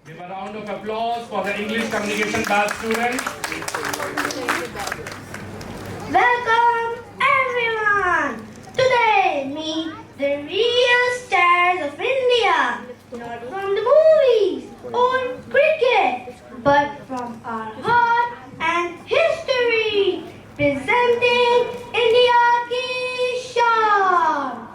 Give a round of applause for the English communication batch students. Welcome everyone! Today meet the real stars of India. Not from the movies or cricket, but from our heart and history. Presenting India Ki Shaan.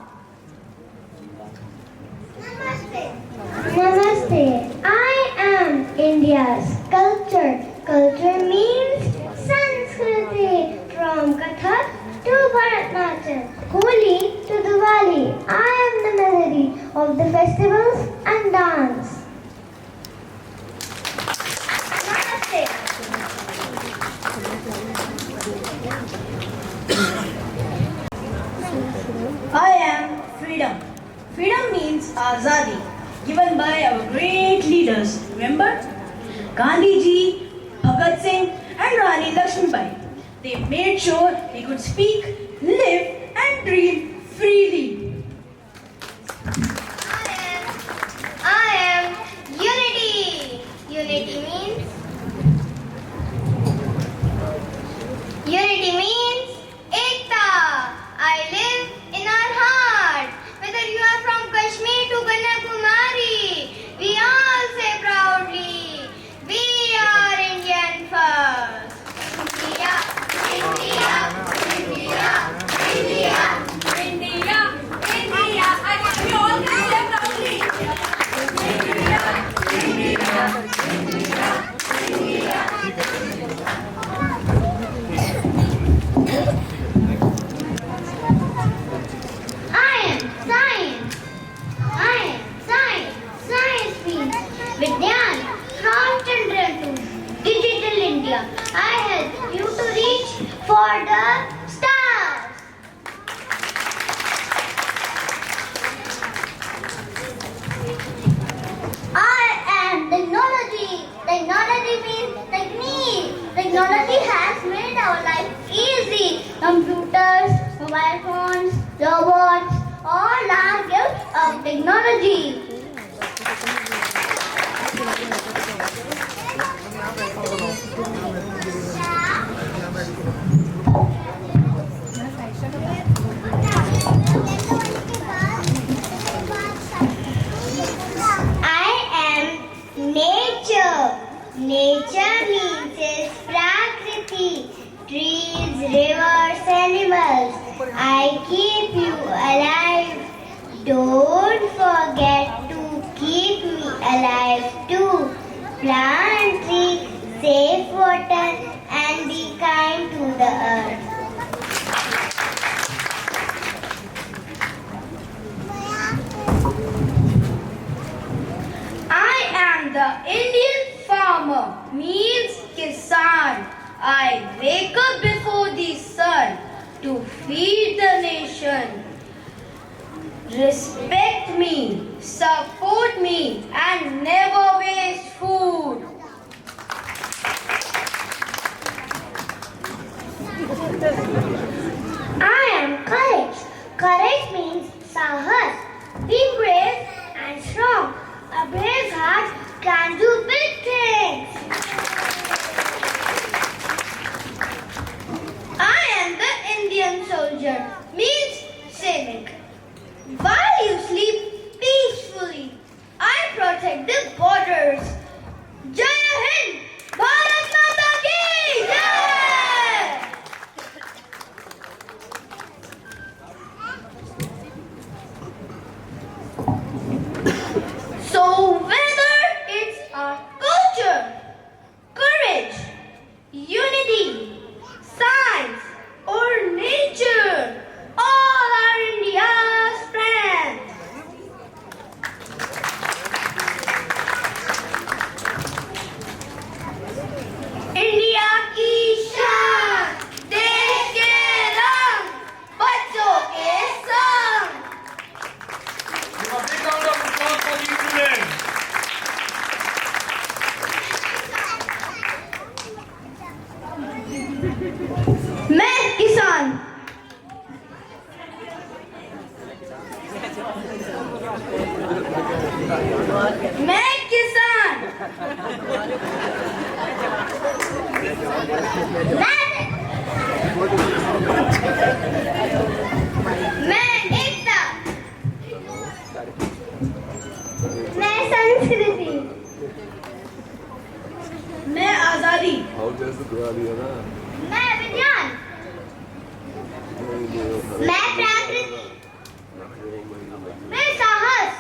Namaste. I am India's culture. Culture means Sanskriti. From Kathak to Bharatanatyam, Holi to Diwali, I am the melody of the festivals and dance. Namaste. I am freedom. Freedom means azadi, given by our great leaders. Remember? Gandhi ji, Bhagat Singh and Rani Lakshmibai. They made sure we could speak, live and dream freely. I am unity. Unity means ekta. I live in our heart. Whether you are from Kashmir to Kanyakumari, we all say proudly, we are Indian first. India, India, India, India, India, India. We all can say proudly. India, India, India, India. I am science. Science means Vigyan from children to digital India. I help you to reach for the stars. I am technology. Technology means technique. Technology has made our life easy. Computers, mobile phones, robots, all are gifts of technology. I am nature. Nature means is Prakriti, trees, rivers, animals. I keep you alive. Don't forget to keep me alive too. Plant trees, save water, and be kind to the earth. I am the Indian farmer, means Kisan. I wake up before the sun to feed the nation. Respect me, support me, and never waste food. I am courage. Courage means sahas. Be brave and strong. A brave heart can do big things. I am the Indian soldier, means Sainik. While you sleep peacefully, I protect the borders. Jai Hind! Bharat Mata ki Jai! So whether it's our culture, courage, unity, science or nature, all are India's strength. India की शान, देश के रंग, बच्चों के संग. Give a big round of applause for these students. मैं किसान. मैं किसान मैं एकता। मैं संस्कृति। मैं आजादी। मैं विज्ञान। मैं प्रकृति। मैं साहस।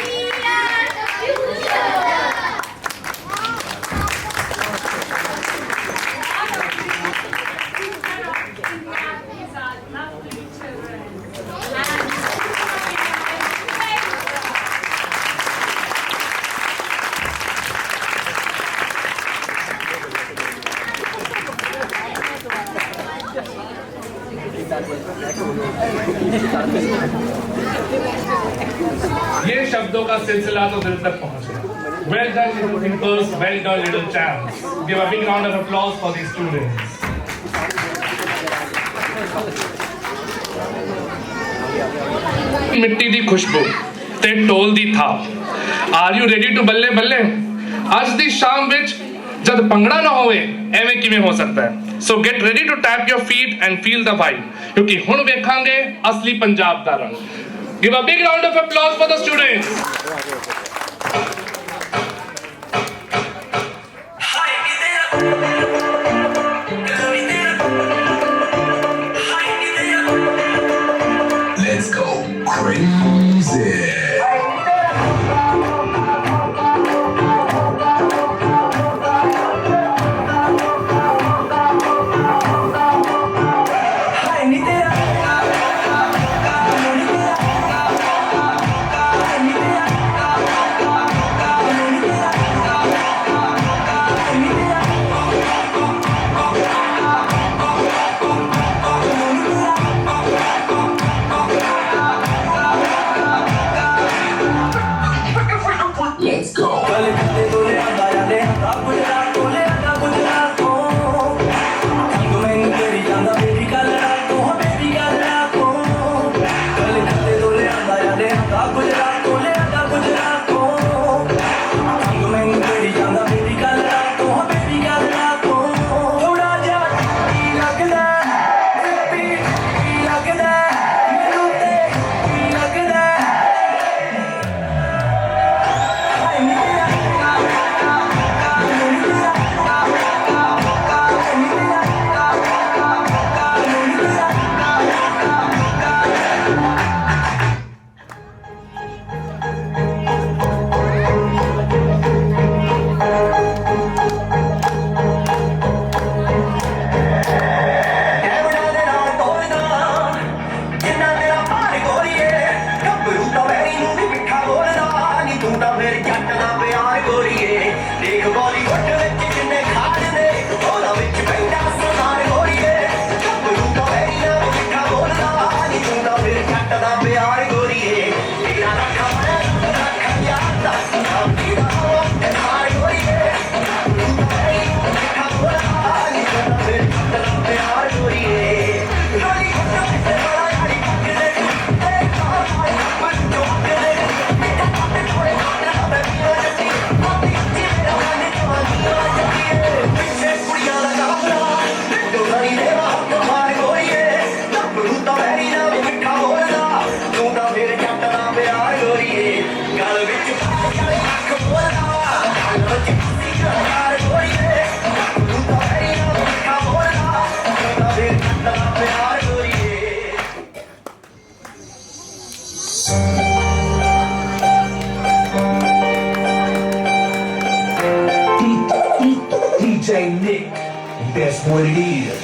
We are the future. These are lovely children. ये शब्दों का सिलसिला तो दिल तक पहुंच गया। Well done, little thinkers. Well done, little champs. Give a big round of applause for these students. ਮਿੱਟੀ ਦੀ ਖੁਸ਼ਬੂ ਤੇ ਢੋਲ ਦੀ ਥਾਪ। ਆਰ ਯੂ ਰੈਡੀ ਟੂ ਬੱਲੇ ਬੱਲੇ? ਅੱਜ ਦੀ ਸ਼ਾਮ ਵਿੱਚ ਜਦ ਭੰਗੜਾ ਨਾ ਹੋਵੇ ਐਵੇਂ ਕਿਵੇਂ ਹੋ ਸਕਦਾ ਹੈ? So get ready to tap your feet and feel the vibe, ਕਿਉਂਕਿ ਹੁਣ ਵੇਖਾਂਗੇ ਅਸਲੀ ਪੰਜਾਬ ਦਾ ਰੰਗ। Give a big round of applause for the students. Let's go crazy. Let's go. DJ Nick, that's what it is.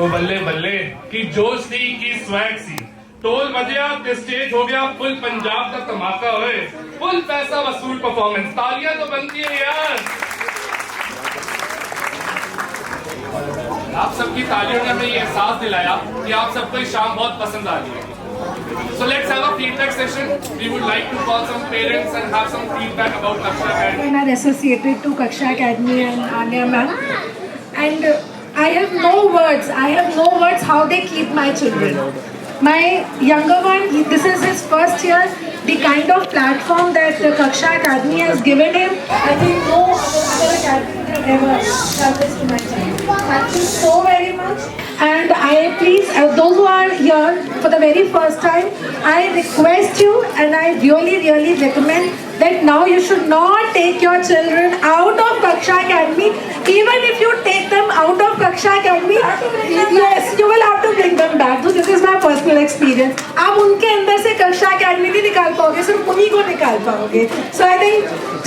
ओ बल्ले बल्ले की जोश थी की स्वैग सी टोल बजया ते स्टेज हो गया फुल पंजाब का धमाका होए फुल पैसा वसूल परफॉर्मेंस तालियां तो बनती है यार। आप सबकी तालियों ने हमें ये एहसास दिलाया कि आप सबको ये शाम बहुत पसंद आ रही है। So let's have a feedback session. We would like to call some parents and have some feedback about Kaksha Academy. And are associated to Kaksha Academy and Anya ma'am. And I have no words. I have no words how they keep my children. My younger one, this is his first year. The kind of platform that the Kaksha Academy has given him, I think no other academy can ever done this to my child. Thank you so very much. And I please, those who are here for the very first time, I request you and I really recommend that now you should not take your children out of Kaksha Academy. Even if you take them out of Kaksha Academy, yes, you will have to bring them back. So this is my personal experience. आप उनके अंदर से Kaksha Academy नहीं निकाल पाओगे, सिर्फ उन्हीं को निकाल पाओगे. So I think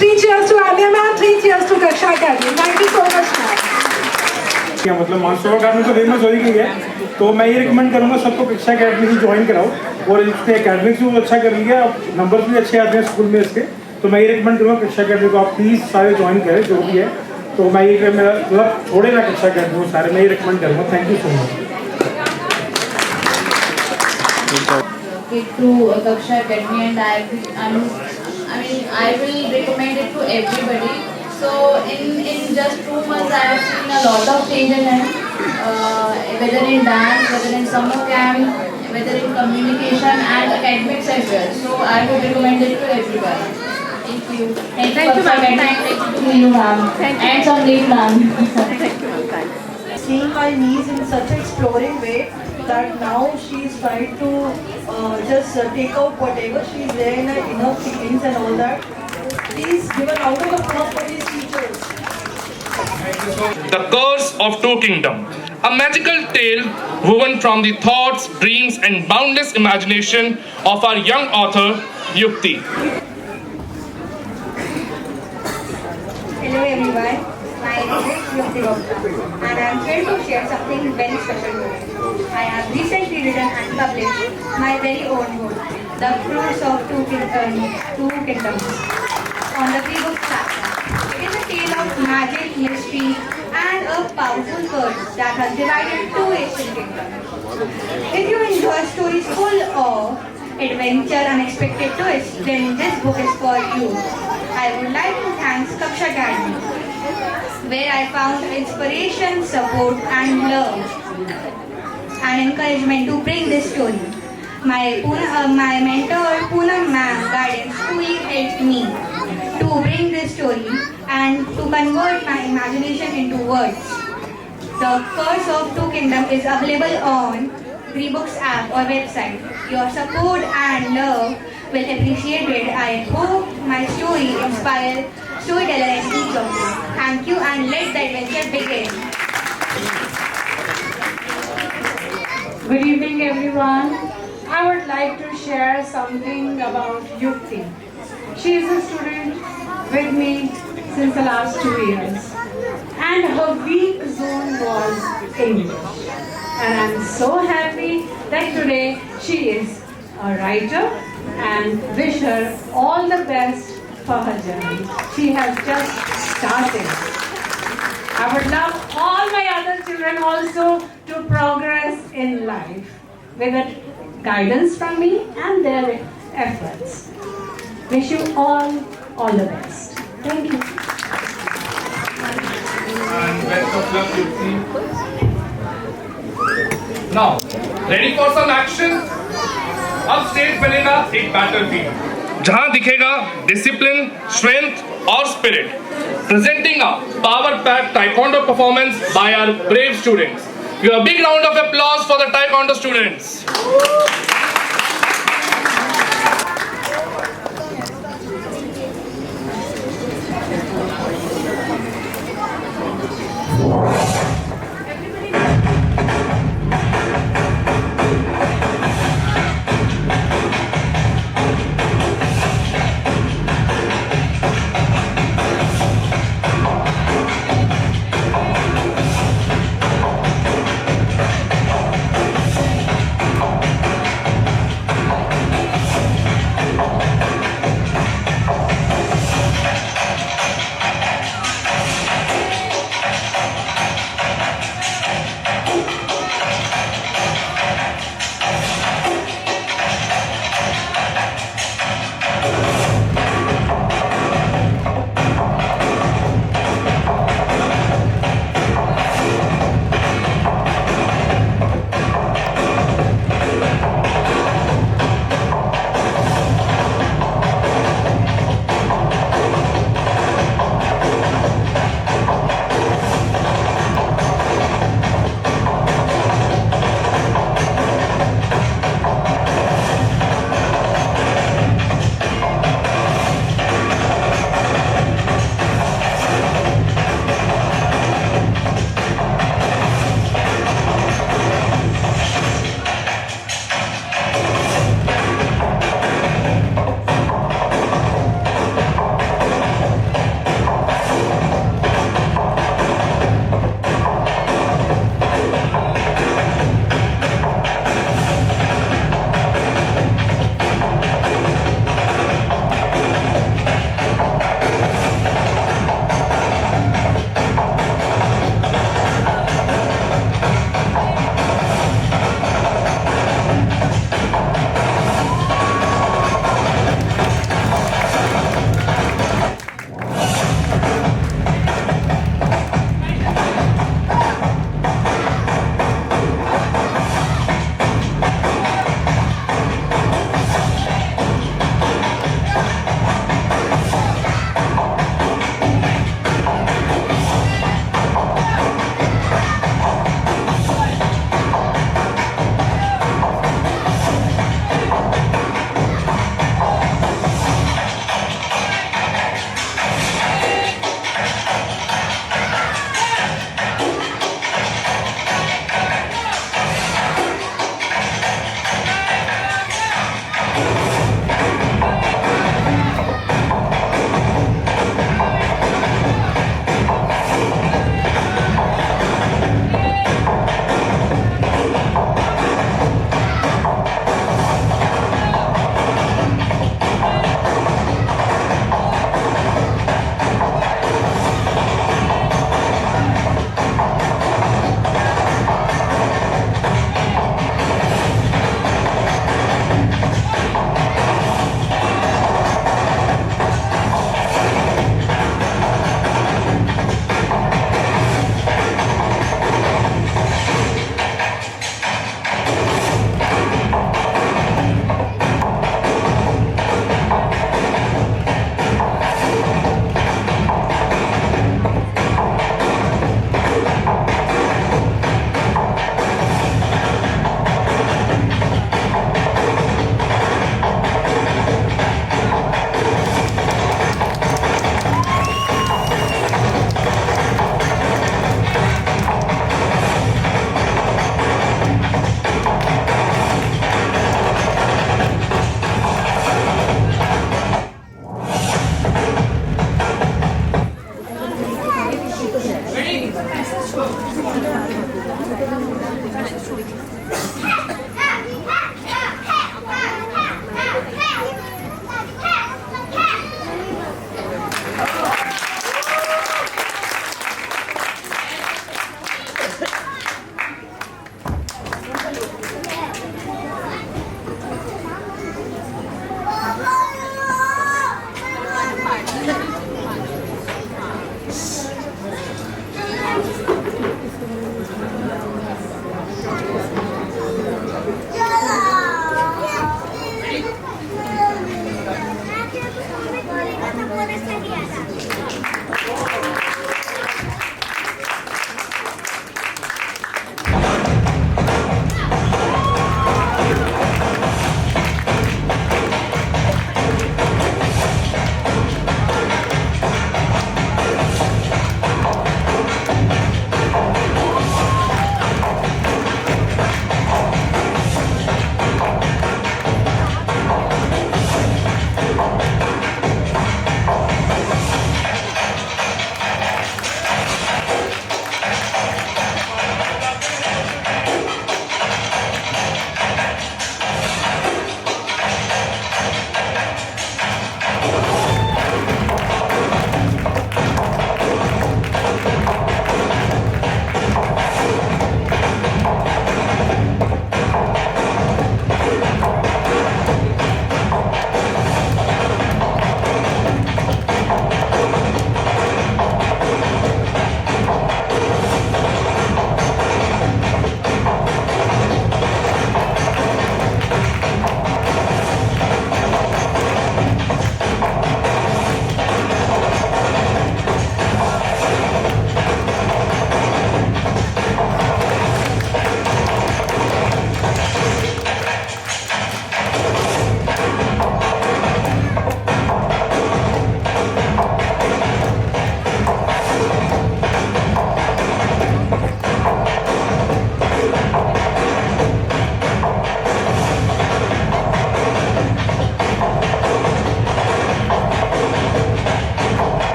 3 cheers to Anya ma'am, 3 cheers to Kaksha Academy. Thank you so much ma'am. मतलब मानसरोवर अकेडमी तो फेमस हो ही गई है, तो मैं ये रिकमेंड करूँगा सबको कक्षा अकेडमी ही ज्वाइन कराओ और इसके एकेडमिक्स भी अच्छा कर लिया, नंबर भी अच्छे आते हैं स्कूल में इसके, तो मैं ये रिकमेंड करूँगा कक्षा अकेडमी को आप प्लीज़ सारे ज्वाइन करें जो भी है। तो मैं ये मेरा मतलब छोड़े ना कक्षा अकेडमी को सारे, मैं ये रिकमेंड करूँगा। Thank you so much. To Kaksha Academy and I will recommend it to everybody. So in just 2 months I have seen a lot of change in him, whether in dance, whether in summer camp, whether in communication and academics as well. So I would recommend it to everybody. Thank you. Thank you ma'am. Thank you to Meenu ma'am. And Sandeep ma'am. Seeing my niece in such an exploring way that now she is trying to just take out whatever she is there in her inner feelings and all that. Please give a round of applause for these teachers. The Curse of Two Kingdoms, a magical tale woven from the thoughts, dreams and boundless imagination of our young author, Yukti. Hello everyone, my name is Yukti Gupta and I am thrilled to share something very special today. I have recently written and published my very own book, The Curse of Two Kingdoms, on the Freebook platform. It is a tale of magic, mystery and a powerful curse that has divided 2 Asian kingdoms. If you enjoy stories full of adventure, unexpected twists, then this book is for you. I would like to thank Kaksha Academy, where I found inspiration, support and love and encouragement to bring this story. My mentor Poonam ma'am guidance truly helped me to bring this story and to convert my imagination into words. The Curse of Two Kingdoms is available on FreeBooks app or website. Your support and love will appreciate it. I hope my story inspire storyteller and each of you. Thank you and let the adventure begin. Good evening everyone. I would like to share something about Yukti. She is a student with me since the last 2 years and her weak zone was English. And I'm so happy that today she is a writer and wish her all the best for her journey. She has just started. I would love all my other children also to progress in life with a guidance from me and their efforts. Wish you all the best. Thank you. And best of luck, Yukti. Now, ready for some action? अब stage बनेगा एक battlefield जहां दिखेगा discipline, strength और spirit. Presenting a power-packed taekwondo performance by our brave students. Give a big round of applause for the taekwondo students.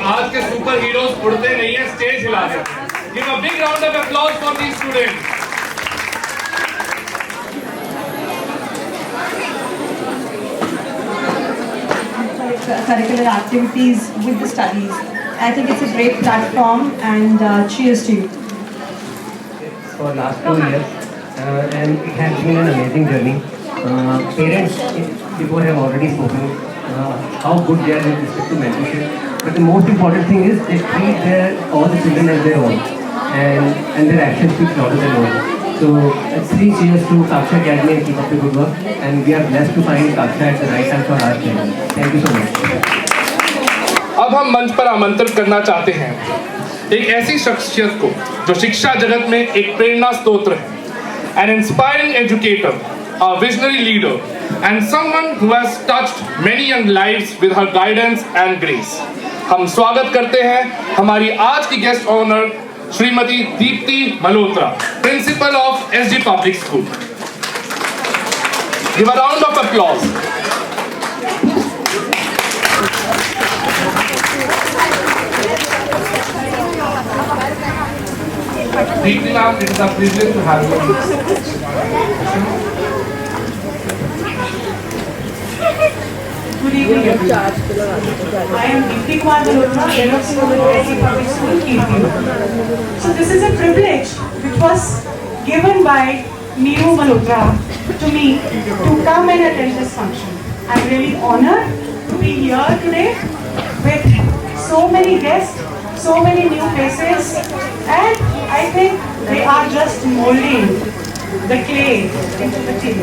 आज के super heroes उड़ते नहीं है, स्टेज हिला देते हैं। Give a big round of applause for these students. Curricular activities with the studies. I think it's a great platform and cheers to you. For last 2 years and it has been an amazing journey. Parents before have already spoken how good they are with respect to mentorship. But the most important thing is they treat all the children as their own, and their actions speak louder than words. So 3 cheers to Kaksha Academy and keep up the good work. And we are blessed to find Kaksha at the right time for our children. Thank you so much. अब हम मंच पर आमंत्रित करना चाहते हैं एक ऐसी शख्सियत को जो शिक्षा जगत में एक प्रेरणा स्रोत है, an inspiring educator, a visionary leader, and someone who has touched many young lives with her guidance and grace. हम स्वागत करते हैं हमारी आज की guest honour Shrimati Deepti Malhotra, principal of SD public school. Give a round of applause. Deepti ma'am, it is a privilege to have you. Good evening, everyone. I am Deepti Kumar Malhotra, head of school at Delhi Public School, Kirti. So this is a privilege which was given by Neeru Malhotra to me to come and attend this function. I am really honored to be here today with so many guests, so many new faces, and I think they are just molding the clay into the tin.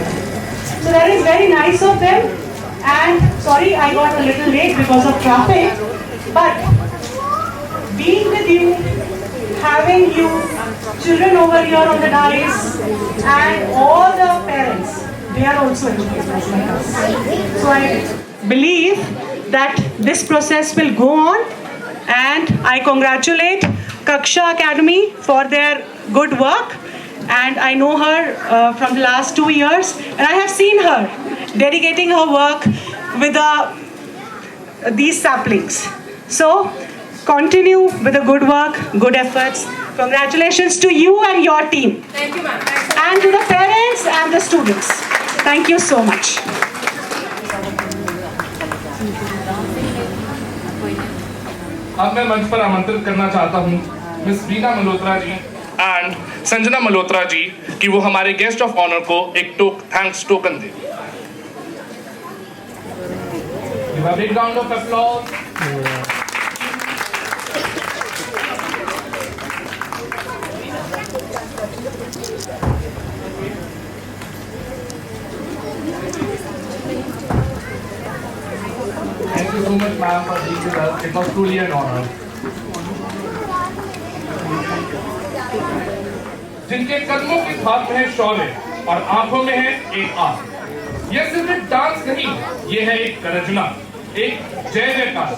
So that is very nice of them. And sorry, I got a little late because of traffic, but being with you, having you, children over here on the dais, and all the parents, they are also educators like us. So I believe that this process will go on, and I congratulate Kaksha Academy for their good work. And I know her from the last 2 years, and I have seen her dedicating her work with these saplings. So continue with the good work, good efforts. Congratulations to you and your team. Thank you, ma'am. And to the parents and the students. Thank you so much. अब मैं मंच पर आमंत्रित करना चाहता हूँ miss Veena Malhotra ji and Sanjana Malhotra ji कि वो हमारे गेस्ट ऑफ ऑनर को एक थैंक्स टोकन दे. Give a big round of applause. Thank you so much, ma'am, for being with us. It was truly an honor. जिनके कदमों की थाप में है शौर्य और आंखों में है एक आग. यह सिर्फ एक डांस नहीं, यह है एक गरजना, एक जय जयकार.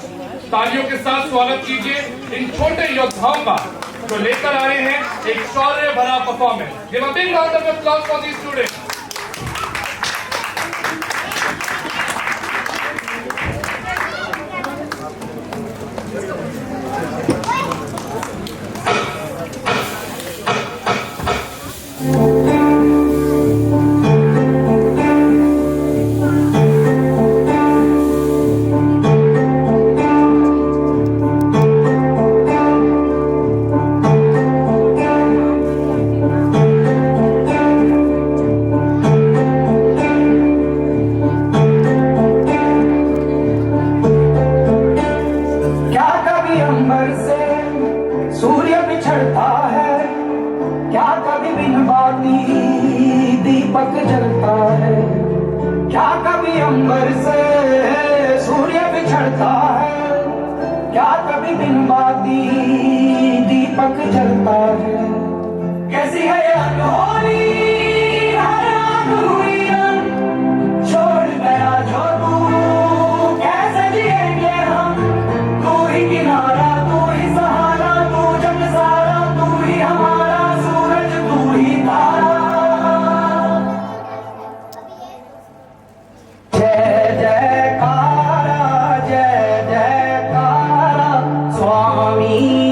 तालियों के साथ स्वागत कीजिए इन छोटे योद्धाओं का जो लेकर आ रहे हैं एक शौर्य भरा performance. Give a big round of applause for these students. दीपक जलता है, क्या कभी अंबर से सूर्य बिछड़ता है, क्या कभी बिन बाती दीपक जलता है. कैसी है ये अनहोनी हर अधूरी रंग, छोड़ गया जो तू कैसे जिएंगे हम. तू ही किनारा, तू ही सहारा, तू जग सारा, तू ही हमारा सूरज, तू ही तारा. जय जयकारा स्वामी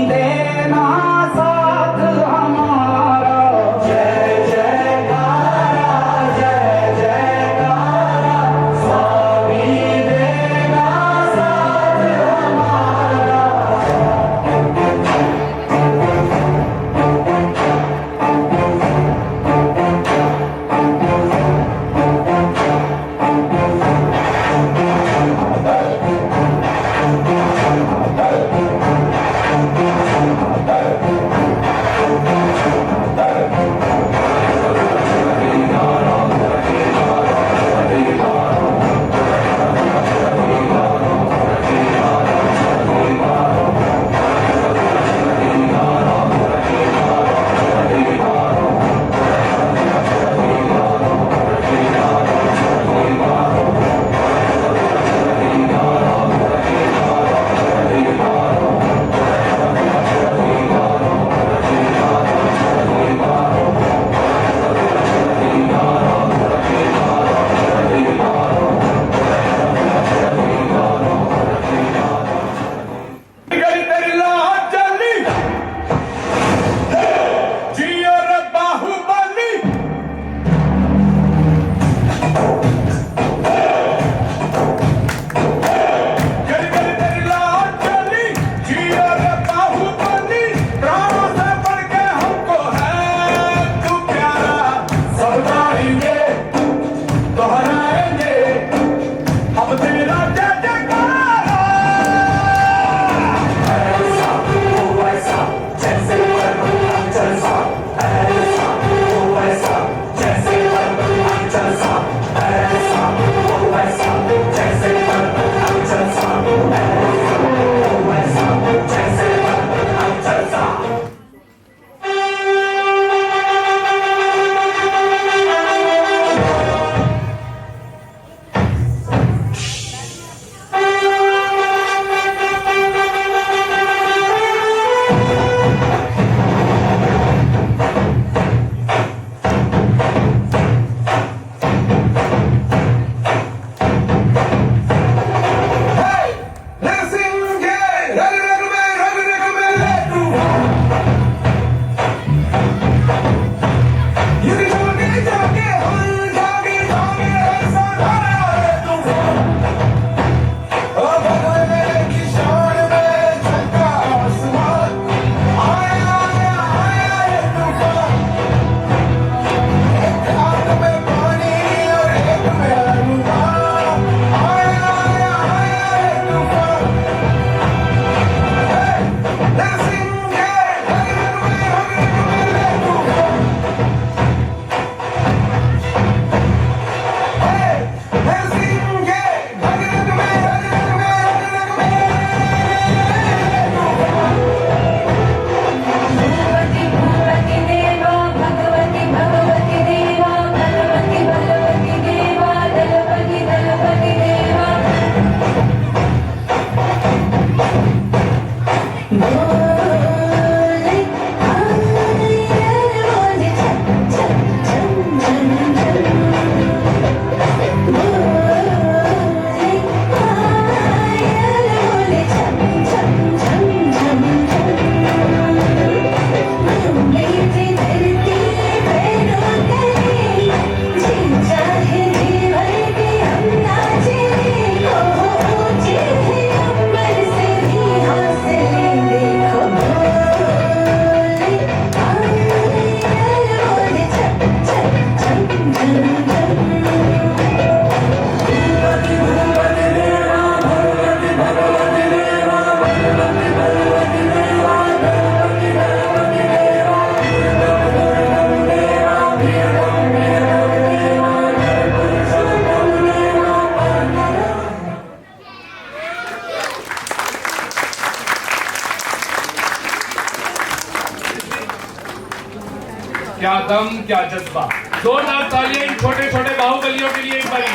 क्या दम, क्या जज्बा। जोरदार तालियां इन छोटे छोटे बाहुबलियों के लिए एक बारी।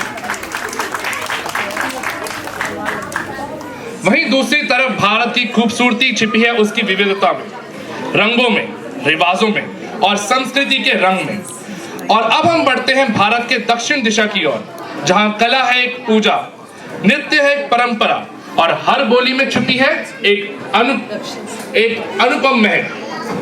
वहीं दूसरी तरफ भारत की खूबसूरती छिपी है उसकी विविधता में, रंगों में, रिवाजों में और संस्कृति के रंग में। और अब हम बढ़ते हैं भारत के दक्षिण दिशा की ओर, जहां कला है एक पूजा, नृत्य है एक परंपरा और हर बोली में छुपी है एक अनुपम महक।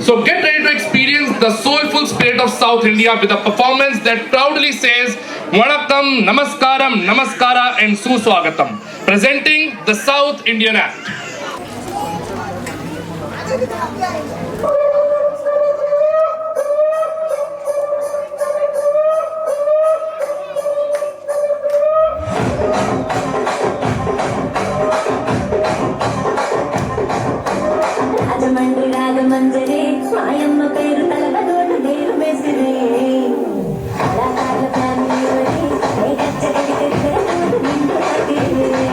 So get ready to experience the soulful spirit of South India with a performance that proudly says Vanakkam, Namaskaram, Namaskara and Suswagatam. Presenting the South Indian Act. మంజరే మాయమ్మ పేరు తలవదోట దేరు బెసిరే కళాకారుల ఫ్యామిలీలోని ఏ గచ్చగడి తిరిగేటోడు నిండు పట్టిరే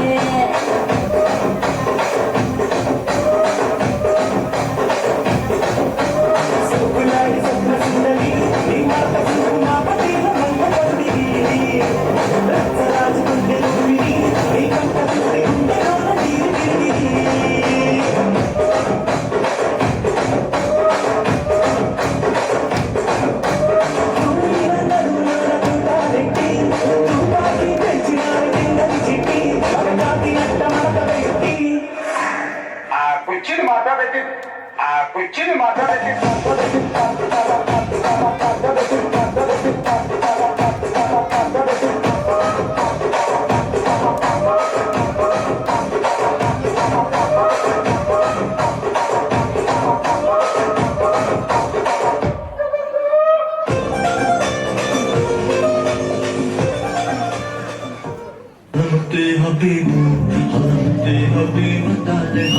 సుకులాడి సుకుల సుందరి నీ మాట సుకు మా పతిల మంగ పొందిగి రత్సరాజు గుండెలు విని నీ కంట గుండె గుండెలోన తీరిగి కుర్చీని మాట్లాడేది Habibu, Habibu, darling,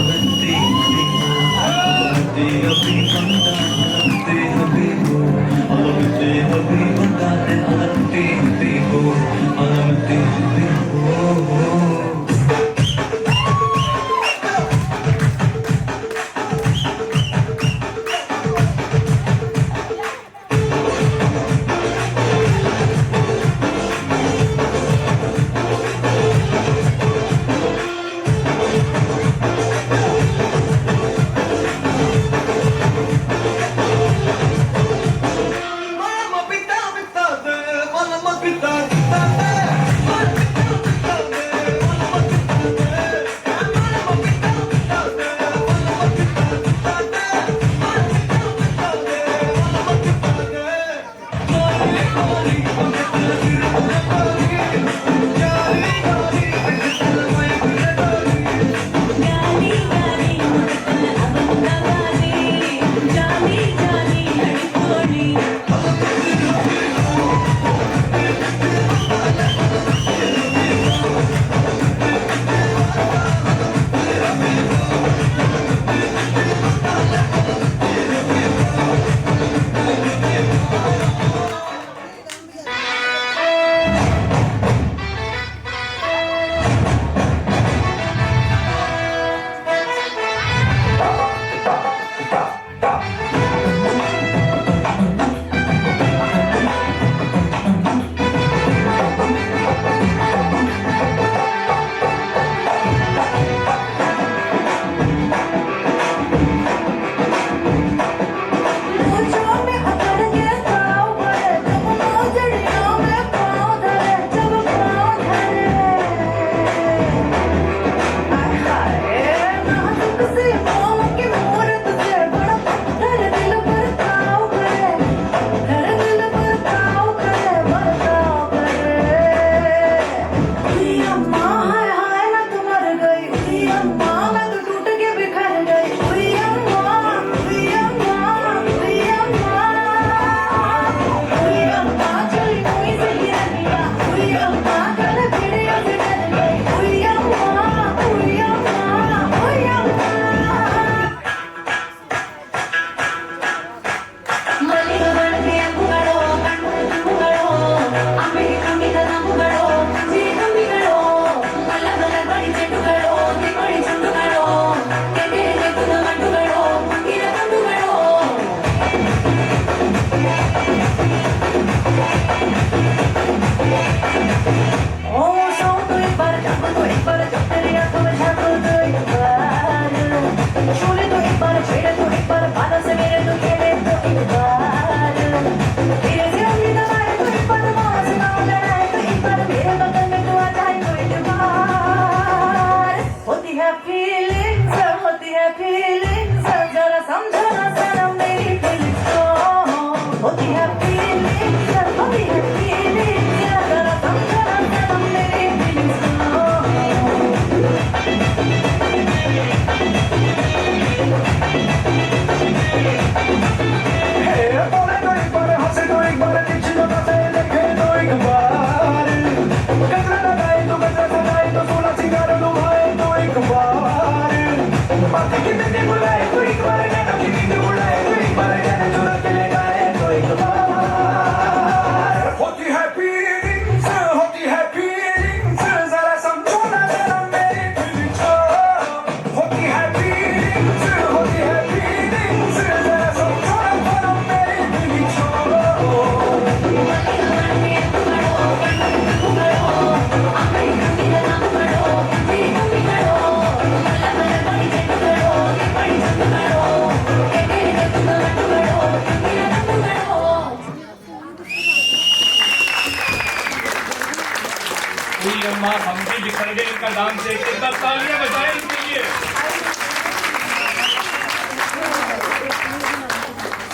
सर्गे इनका डांस देख के तब तालियां बजाएं इनके लिए।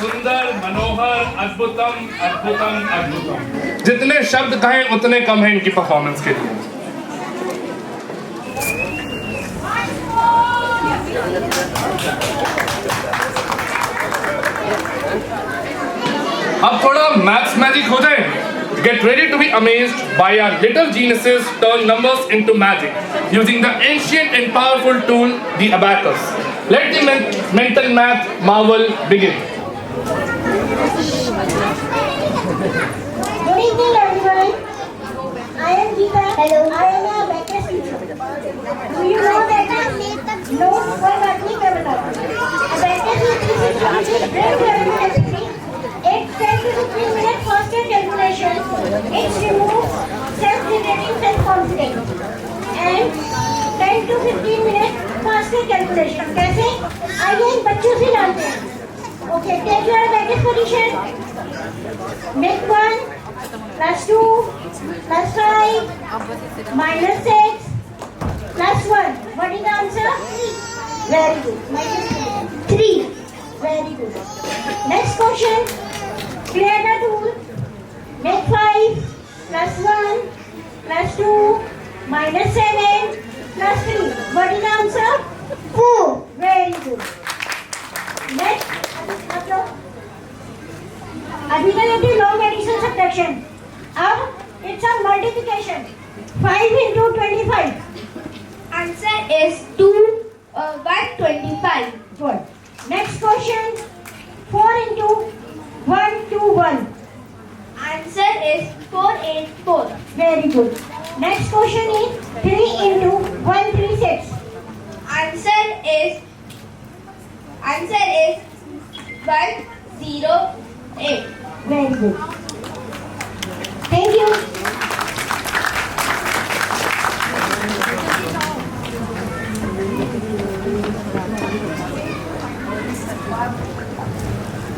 सुंदर, मनोहर, अद्भुतम, अद्भुतम, अद्भुतम। जितने शब्द कहें उतने कम हैं इनकी परफॉर्मेंस के लिए। अब थोड़ा मैथ्स मैजिक हो जाए। Get ready to be amazed by our little geniuses turn numbers into magic using the ancient and powerful tool, the abacus. Let the mental math marvel begin. Good evening, everyone. I am Geeta. Hello. I am a abacus teacher. Do you know that? No, कोई बात नहीं, मैं बताऊँ। Abacus is great calculation. It 10 to 15 minutes faster calculation. It removes self-negating self-confidence. And 10 to 15 minutes faster calculation. कैसे? आइए इन बच्चों से जानते हैं। Okay, take your abacus position. Make 1 plus 2 plus 5 minus 6 plus 1. What is the answer? 3. Very good. Minus 3. Very good. Next question. Clear the tool. Make 5 plus 1 plus 2 minus 7 plus 3. What is the answer? 4. Very good. Next. अभी तक ये थी long addition subtraction. अब it's a multiplication. 5 into 25. Answer is 2 125. Good. Next question. 4 into 1 to 1. Answer is 484. Very good. Next question is 3 into 136. Answer is 108. Very good. Thank you.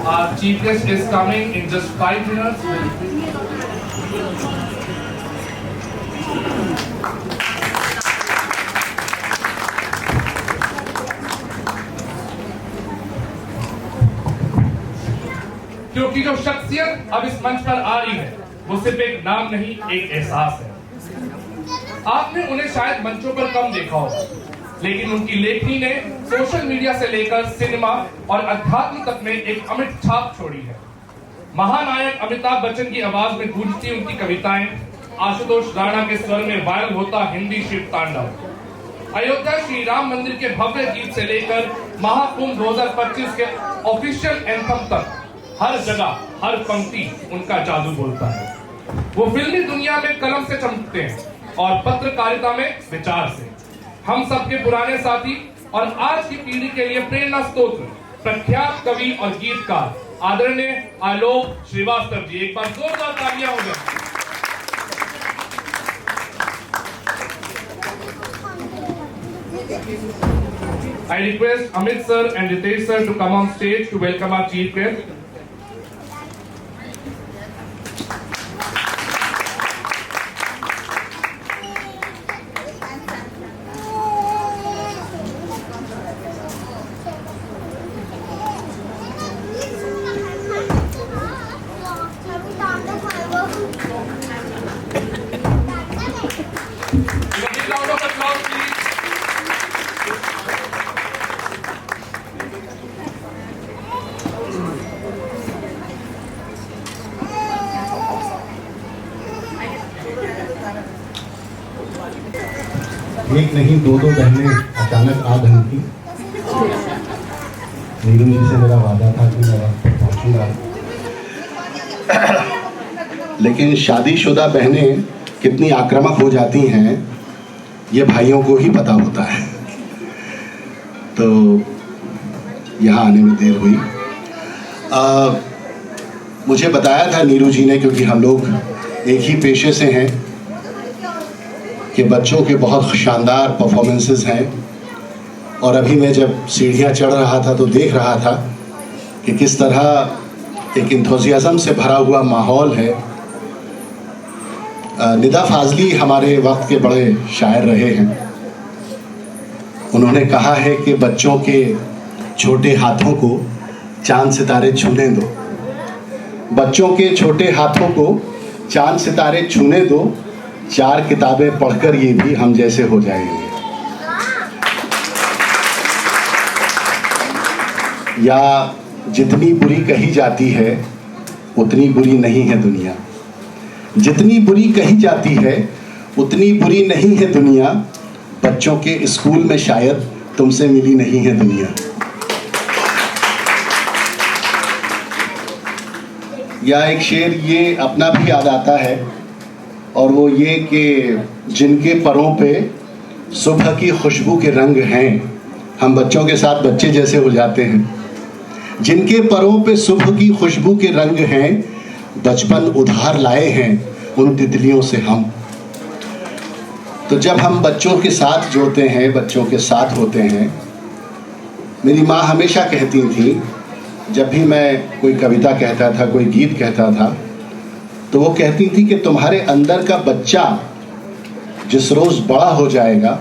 Our chief guest is coming in just 5 minutes. क्योंकि जो शख्सियत अब इस मंच पर आ रही है वो सिर्फ एक नाम नहीं, एक एहसास है। आपने उन्हें शायद मंचों पर कम देखा हो, लेकिन उनकी लेखनी ने सोशल मीडिया से लेकर सिनेमा और अध्यात्म तक में एक अमिट छाप छोड़ी है। महानायक अमिताभ बच्चन की आवाज में गूंजती उनकी कविताएं, आशुतोष राणा के स्वर में वायरल होता हिंदी शिव तांडव, अयोध्या श्री राम मंदिर के भव्य गीत से लेकर महाकुंभ 2025 के ऑफिशियल एंथम तक हर जगह हर पंक्ति उनका जादू बोलता है। वो फिल्मी दुनिया में कलम से चमकते हैं और पत्रकारिता में विचार से। हम सबके पुराने साथी और आज की पीढ़ी के लिए प्रेरणा स्रोत, प्रख्यात कवि और गीतकार आदरणीय आलोक श्रीवास्तव जी, एक बार जोरदार तालियां हो जाए। I request Amit sir and Ritesh sir to come on stage to welcome our chief guest. एक नहीं दो बहनें अचानक आ बनी थी। नीलम जी से मेरा वादा था कि मैं वक्त पर पहुंचूंगा, लेकिन शादीशुदा बहनें कितनी आक्रामक हो जाती हैं ये भाइयों को ही पता होता है। तो यहाँ आने में देर हुई। मुझे बताया था नीरू जी ने, क्योंकि हम लोग एक ही पेशे से हैं, कि बच्चों के बहुत शानदार परफॉर्मेंसेस हैं। और अभी मैं जब सीढ़ियाँ चढ़ रहा था तो देख रहा था कि किस तरह एक इंथुजियाज्म से भरा हुआ माहौल है। निदा फाजली हमारे वक्त के बड़े शायर रहे हैं। उन्होंने कहा है कि बच्चों के छोटे हाथों को चांद सितारे छूने दो, बच्चों के छोटे हाथों को चांद सितारे छूने दो, 4 किताबें पढ़कर ये भी हम जैसे हो जाएंगे। या जितनी बुरी कही जाती है उतनी बुरी नहीं है दुनिया, जितनी बुरी कही जाती है उतनी बुरी नहीं है दुनिया, बच्चों के स्कूल में शायद तुमसे मिली नहीं है दुनिया। या एक शेर ये अपना भी याद आता है, और वो ये कि जिनके परों पे सुबह की खुशबू के रंग हैं, हम बच्चों के साथ बच्चे जैसे हो जाते हैं। जिनके परों पे सुबह की खुशबू के रंग हैं, बचपन उधार लाए हैं उन तितलियों से हम। तो जब हम बच्चों के साथ जोते हैं, बच्चों के साथ होते हैं, मेरी माँ हमेशा कहती थी, जब भी मैं कोई कविता कहता था, कोई गीत कहता था, तो वो कहती थी कि तुम्हारे अंदर का बच्चा जिस रोज़ बड़ा हो जाएगा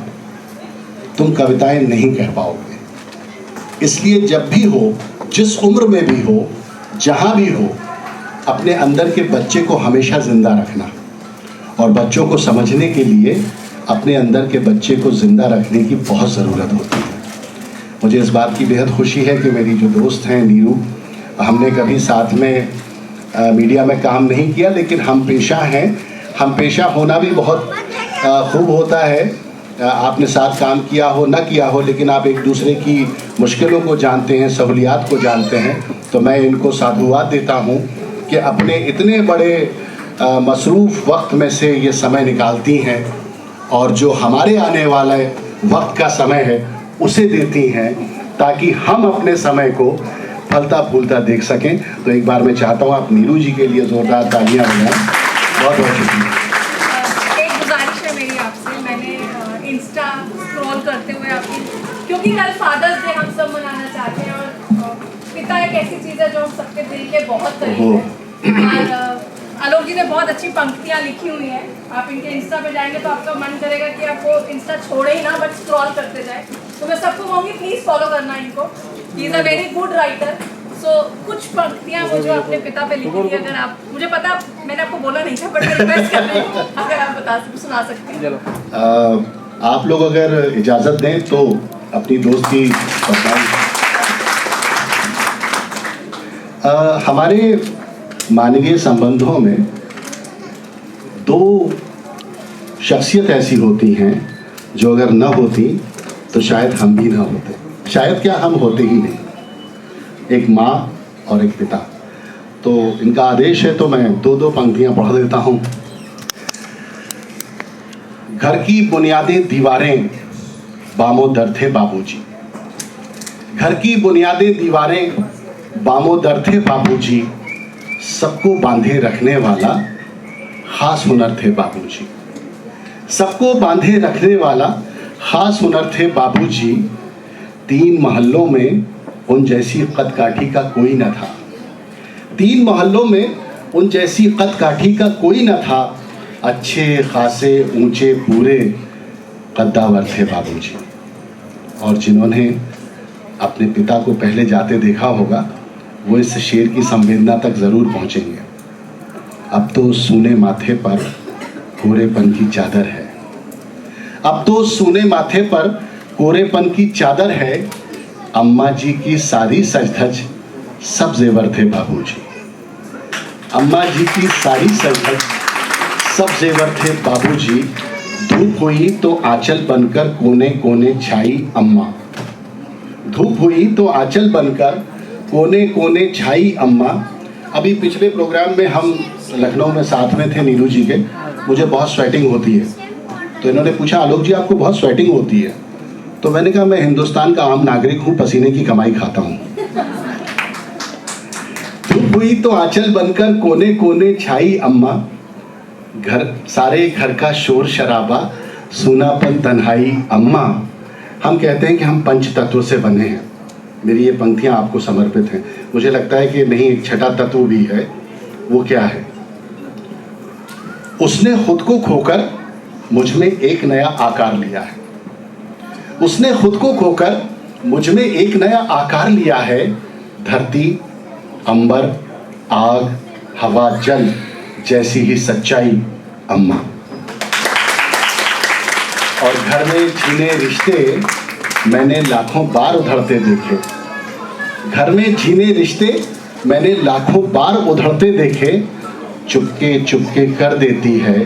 तुम कविताएं नहीं कह पाओगे। इसलिए जब भी हो, जिस उम्र में भी हो, जहाँ भी हो, अपने अंदर के बच्चे को हमेशा ज़िंदा रखना, और बच्चों को समझने के लिए अपने अंदर के बच्चे को ज़िंदा रखने की बहुत ज़रूरत होती है। मुझे इस बात की बेहद खुशी है कि मेरी जो दोस्त हैं नीरू, हमने कभी साथ में मीडिया में काम नहीं किया, लेकिन हम पेशा हैं। हम पेशा होना भी बहुत खूब होता है। आपने साथ काम किया हो ना किया हो, लेकिन आप एक दूसरे की मुश्किलों को जानते हैं, सहूलियात को जानते हैं। तो मैं इनको साधुवाद देता हूँ कि अपने इतने बड़े मसरूफ़ वक्त में से ये समय निकालती हैं, और जो हमारे आने वाले वक्त का समय है उसे देती हैं, ताकि हम अपने समय को फलता फूलता देख सकें। तो एक बार मैं चाहता हूँ आप नीरू जी के लिए ज़ोरदार तालियां बजाएं। बहुत बहुत शुक्रिया। एक गुजारिश है मेरी आपसे, मैंने इंस्टा स्क्रॉल करते हुए आपकी, क्योंकि कल फादर्स डे हम सब मनाना चाहते हैं, और पिता एक ऐसी चीज़ है जो हम सबके दिल के बहुत करीब है। और आलोक जी ने बहुत अच्छी पंक्तियाँ लिखी हुई हैं। आप इनके इंस्टा पे जाएंगे तो आपका मन करेगा कि आप वो इंस्टा छोड़े ही ना, बट स्क्रॉल करते जाए। तो मैं सबको कहूँगी प्लीज़ फॉलो करना इनको। He is a very good writer. So कुछ पंक्तियाँ वो जो अपने पिता पे लिखी थी, अगर आप, मुझे पता मैंने आपको बोला नहीं था, बट मैं रिक्वेस्ट कर रही हूँ अगर आप सुना सकते हैं। आप लोग अगर इजाज़त दें तो अपनी दोस्त की हमारे मानवीय संबंधों में 2 शख्सियत ऐसी होती हैं जो अगर न होती तो शायद हम भी ना होते, शायद क्या हम होते ही नहीं। एक माँ और एक पिता। तो इनका आदेश है तो मैं 2 पंक्तियाँ पढ़ देता हूँ। घर की बुनियादी दीवारें बामोदर थे बाबूजी, घर की बुनियादी दीवारें बामोदर थे बाबूजी, सबको बांधे रखने वाला खास हुनर थे बाबूजी, सबको बांधे रखने वाला खास हुनर थे बाबूजी। 3 मोहल्लों में उन जैसी कद काठी का कोई न था, 3 मोहल्लों में उन जैसी कद काठी का कोई न था, अच्छे खासे ऊंचे पूरे कद्दावर थे बाबूजी। और जिन्होंने अपने पिता को पहले जाते देखा होगा वो इस शेर की संवेदना तक ज़रूर पहुंचेंगे। अब तो सूने माथे पर कोरेपन की चादर है, अब तो सूने माथे पर कोरेपन की चादर है, अम्मा जी की सारी सज-धज सब जेवर थे बाबूजी, अम्मा जी की सारी सज-धज सब जेवर थे बाबूजी। धूप हुई तो आंचल बनकर कोने कोने छाई अम्मा, धूप हुई तो आंचल बनकर कोने कोने छाई अम्मा। अभी पिछले प्रोग्राम में हम लखनऊ में साथ में थे नीरू जी के, मुझे बहुत स्वेटिंग होती है, तो इन्होंने पूछा आलोक जी आपको बहुत स्वेटिंग होती है, तो मैंने कहा मैं हिंदुस्तान का आम नागरिक हूँ, पसीने की कमाई खाता हूँ। धूप हुई तो आंचल बनकर कोने कोने छाई अम्मा, घर सारे घर का शोर शराबा सूनापन तन्हाई अम्मा। हम कहते हैं कि हम पंच तत्व से बने हैं। मेरी ये पंक्तियाँ आपको समर्पित हैं। मुझे लगता है कि नहीं, एक छठा तत्व भी है। वो क्या है? उसने खुद को खोकर मुझ में एक नया आकार लिया है। उसने खुद को खोकर मुझ में एक नया आकार लिया है। धरती, अंबर, आग, हवा, जल जैसी ही सच्चाई अम्मा। और घर में जीने रिश्ते मैंने लाखों बार उधड़ते देखे। घर में जीने रिश्ते मैंने लाखों बार उधड़ते देखे। चुपके चुपके कर देती है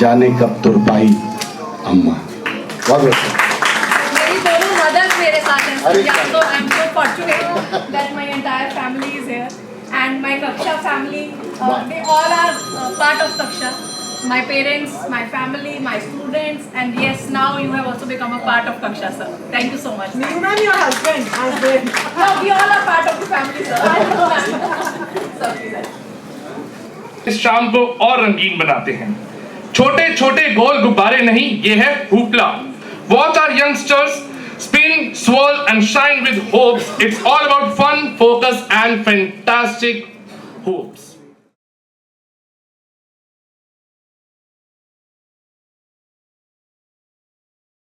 जाने कब तुरपाई अम्मा। मेरी दोनों मदर्स मेरे साथ हैं, so I'm so fortunate that my entire family is here and my Kaksha family, they all are part of Kaksha. My parents, my family, my students, and yes, now you have also become a part of Kaksha, sir. Thank you so much. You and your husband. No, we all are part of the family, sir. Sir, इस शाम को और रंगीन बनाते हैं। छोटे छोटे गोल गुब्बारे नहीं, ये है hoopla. Watch our youngsters spin, swirl and shine with hopes. It's all about fun, focus and fantastic hopes.